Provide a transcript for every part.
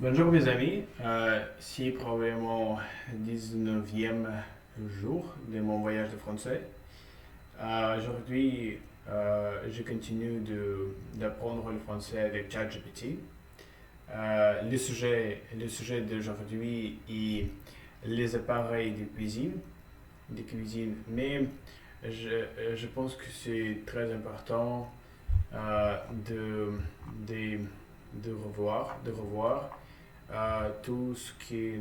Bonjour mes amis, c'est probablement 19e jour de mon voyage de français. Aujourd'hui, je continue d'apprendre le français avec ChatGPT. Le sujet d'aujourd'hui est les appareils de cuisine, mais je pense que c'est très important euh, de, de, de revoir tout ce que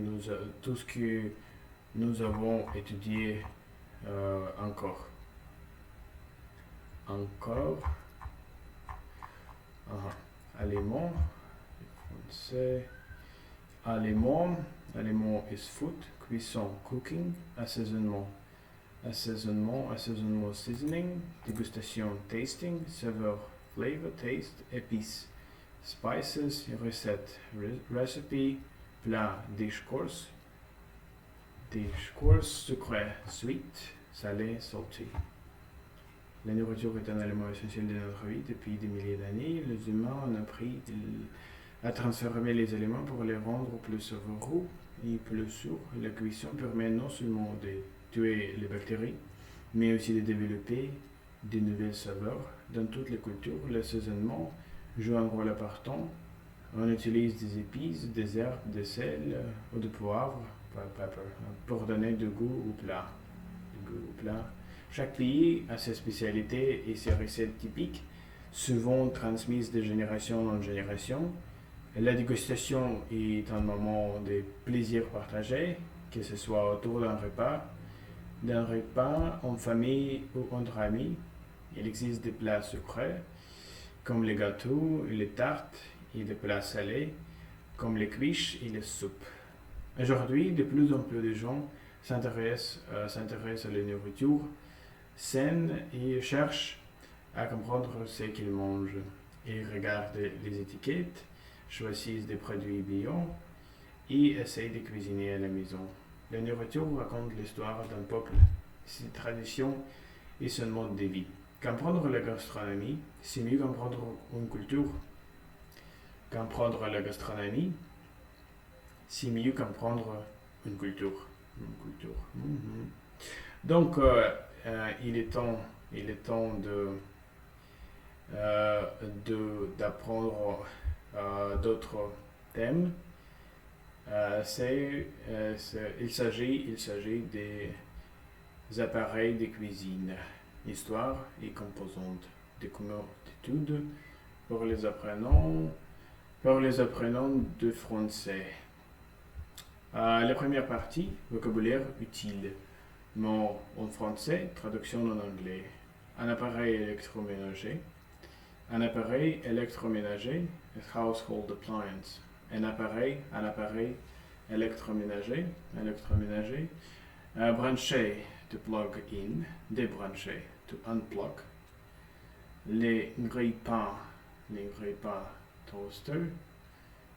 nous avons étudié encore. Encore. Allemand, français, allemand is food, cuisson, cooking, assaisonnement, seasoning, dégustation, tasting, saveur, flavor, taste, épices, spices, recette, recipe, plat, discourse, sucré, sweet, salé, salty. La nourriture est un élément essentiel de notre vie depuis des milliers d'années. Les humains ont appris à transformer les éléments pour les rendre plus savoureux et plus sûrs. La cuisson permet non seulement de tuer les bactéries, mais aussi de développer de nouvelles saveurs. Dans toutes les cultures, l'assaisonnement joue un rôle important. On utilise des épices, des herbes, des sel ou de poivre pour donner du goût au plat. Chaque pays a ses spécialités et ses recettes typiques, souvent transmises de génération en génération. La dégustation est un moment de plaisir partagé, que ce soit autour d'un repas en famille ou entre amis. Il existe des plats sucrés, comme les gâteaux et les tartes, et des plats salés, comme les quiches et les soupes. Aujourd'hui, de plus en plus de gens s'intéressent à la nourriture saine et cherchent à comprendre ce qu'ils mangent. Ils regardent les étiquettes, choisissent des produits bio et essayent de cuisiner à la maison. La nourriture raconte l'histoire d'un peuple, ses traditions et son mode de vie. Comprendre la gastronomie, c'est mieux comprendre une culture. Comprendre la gastronomie, c'est mieux comprendre une culture. Donc, il est temps d'apprendre d'autres thèmes. Il s'agit des appareils de cuisine, histoire et composantes, des cours d'études pour les apprenants de français. La première partie, vocabulaire utile. Mot en français, traduction en anglais. Un appareil électroménager. Un appareil électroménager, a household appliance. Un appareil électroménager. Brancher, to plug in. Débrancher, to unplug. Les grille-pains, toaster.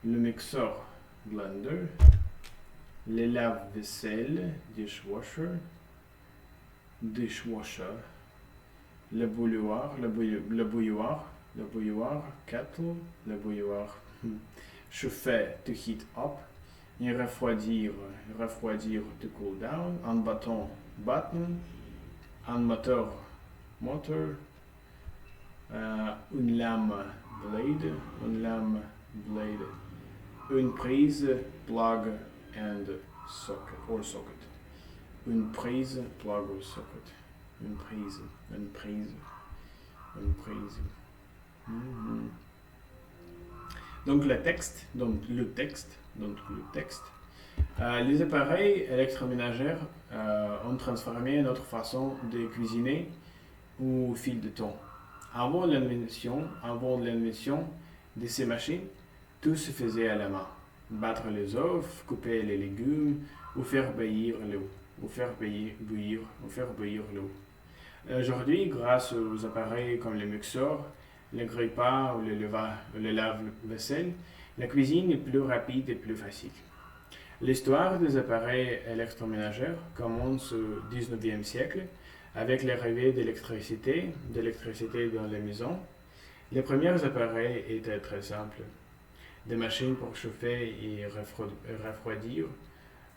Le mixeur, blender. Les lave-vaisselle, dishwasher. Le bouilloire, kettle. Le bouilloire, chauffer, to heat up. Et refroidir, to cool down. Un bâton, button. Un moteur, motor. Une lame, blade. Une prise, plug and socket. Une prise, plug ou socket. Une prise. Donc le texte. Les appareils électroménagers ont transformé notre façon de cuisiner au fil du temps. Avant l'invention de ces machines, tout se faisait à la main. Battre les œufs, couper les légumes ou faire bouillir l'eau. Aujourd'hui, grâce aux appareils comme les mixeurs, les grille-pains ou le lave-vaisselle, la cuisine est plus rapide et plus facile. L'histoire des appareils électroménagers commence au XIXe siècle avec l'arrivée d'électricité dans les maisons. Les premiers appareils étaient très simples. des machines pour chauffer et refroidir.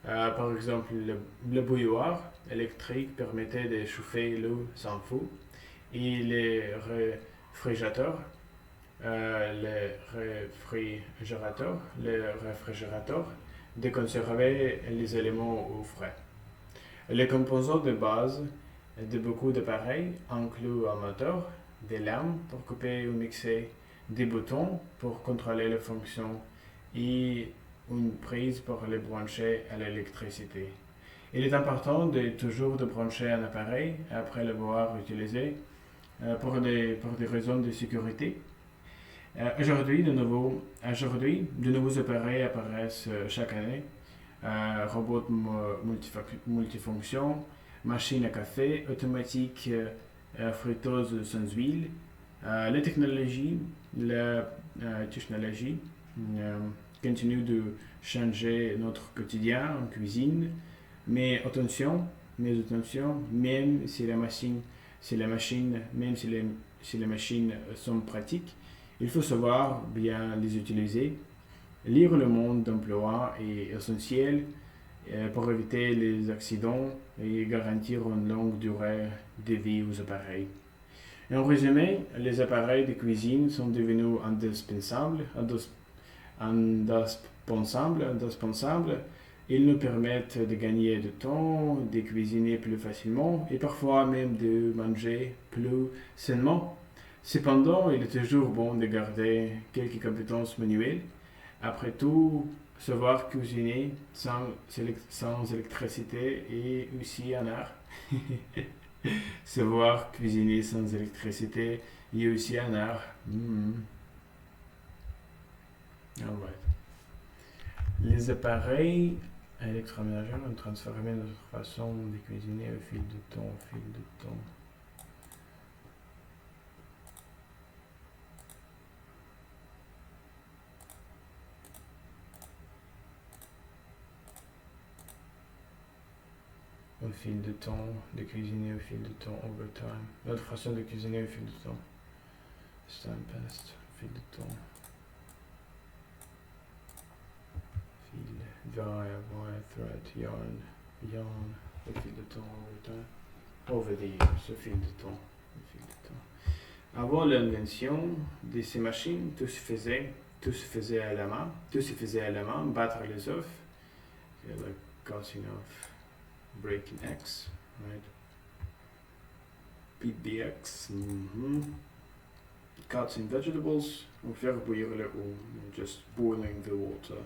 Par exemple, le bouilloire électrique permettait de chauffer l'eau sans feu et les réfrigérateurs, le réfrigérateur de conserver les éléments au frais. Les composants de base de beaucoup d'appareils incluent un moteur, des lames pour couper ou mixer, des boutons pour contrôler les fonctions et une prise pour les brancher à l'électricité. Il est important de toujours de brancher un appareil après l'avoir utilisé pour des raisons de sécurité. Aujourd'hui, de nouveaux appareils apparaissent chaque année. Robots multifonctions, machines à café, automatiques, friteuses sans huile. La technologie continue de changer notre quotidien en cuisine, mais attention, même si les machines sont pratiques, il faut savoir bien les utiliser. Lire le monde d'emploi est essentiel pour éviter les accidents et garantir une longue durée de vie aux appareils. En résumé, les appareils de cuisine sont devenus indispensables. Ils nous permettent de gagner du temps, de cuisiner plus facilement et parfois même de manger plus sainement. Cependant, il est toujours bon de garder quelques compétences manuelles. Après tout, savoir cuisiner sans électricité est aussi un art. Savoir cuisiner sans électricité est aussi un art. Alright. Les appareils électroménagers ont transformé notre façon de cuisiner au fil du temps. Au fil du temps, de cuisiner au fil du temps, over time. Notre façon de cuisiner au fil du temps. Time passed, au fil du temps. Fil, wire, thread, yarn, au fil du temps, over time. Over the years, au fil du temps, Avant l'invention de ces machines, tout se faisait à la main, battre les œufs, like cutting off, breaking eggs, right? Beat the eggs, cutting vegetables, ou faire bouillir l'eau, just boiling the water.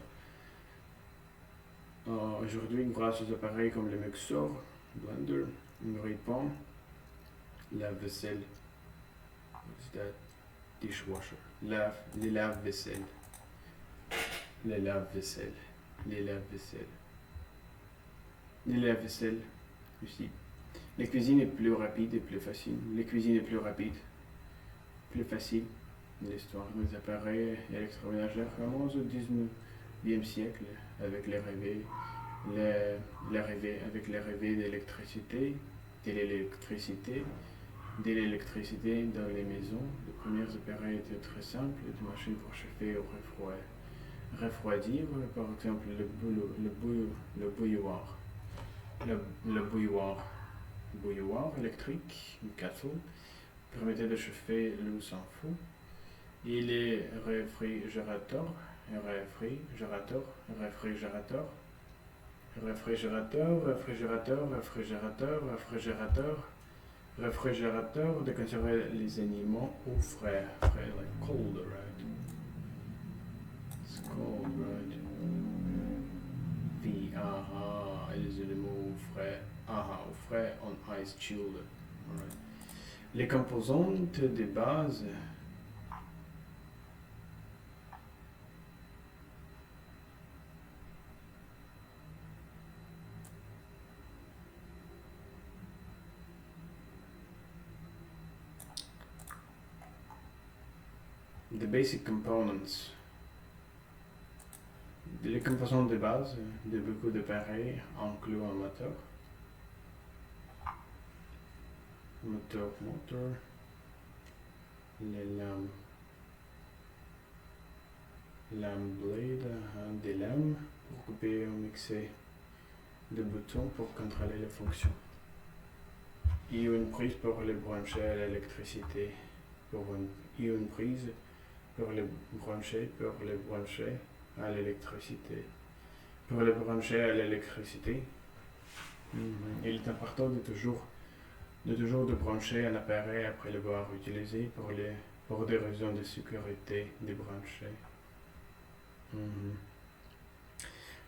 Aujourd'hui, grâce aux appareils comme le mixeur, blender, grille-pain, lave-vaisselle, what's that? Dishwasher, les lave-vaisselle, aussi. La cuisine est plus rapide et plus facile. Plus facile. L'histoire des appareils électroménagers commence au 19e siècle avec l'arrivée de l'électricité dans les maisons. Les premiers appareils étaient très simples, des machines pour chauffer ou refroidir, par exemple le bouilloire électrique, le kettle, permettait de chauffer l'eau sans feu. Et les réfrigérateurs, de conserver les aliments au frais, like cold, right? It's cold, right? Les aliments au frais, on ice chilled. Alright. Les composantes de base the basic components. Les composantes de base de beaucoup d'appareils incluent un moteur, les lame blade, des lames pour couper ou mixer des boutons pour contrôler les fonctions. Et une prise pour les brancher à l'électricité. Et une prise pour les brancher à l'électricité. Pour les brancher à l'électricité, il est important de toujours de brancher un appareil après l'avoir utilisé pour des raisons de sécurité débrancher.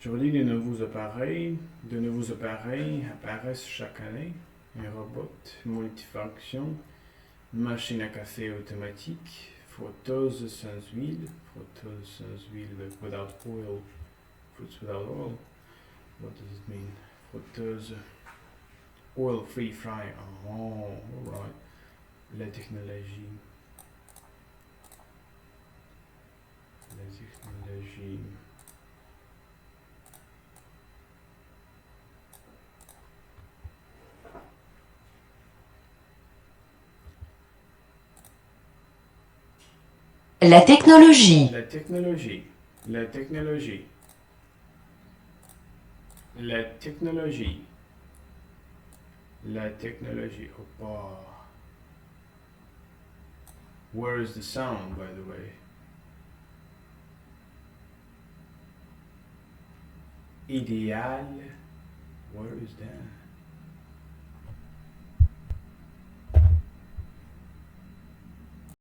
Aujourd'hui, de nouveaux appareils apparaissent chaque année. Un robot multifonction, machine à café automatique, frotteuse sans huile without oil. Fruits without oil. What does it mean? Frotteuse oil-free fryer. Oh, alright. La technologie. La technologie. La technologie. La technologie. La technologie. La technologie. Opa. Where is the sound, by the way? Idéal. Where is that?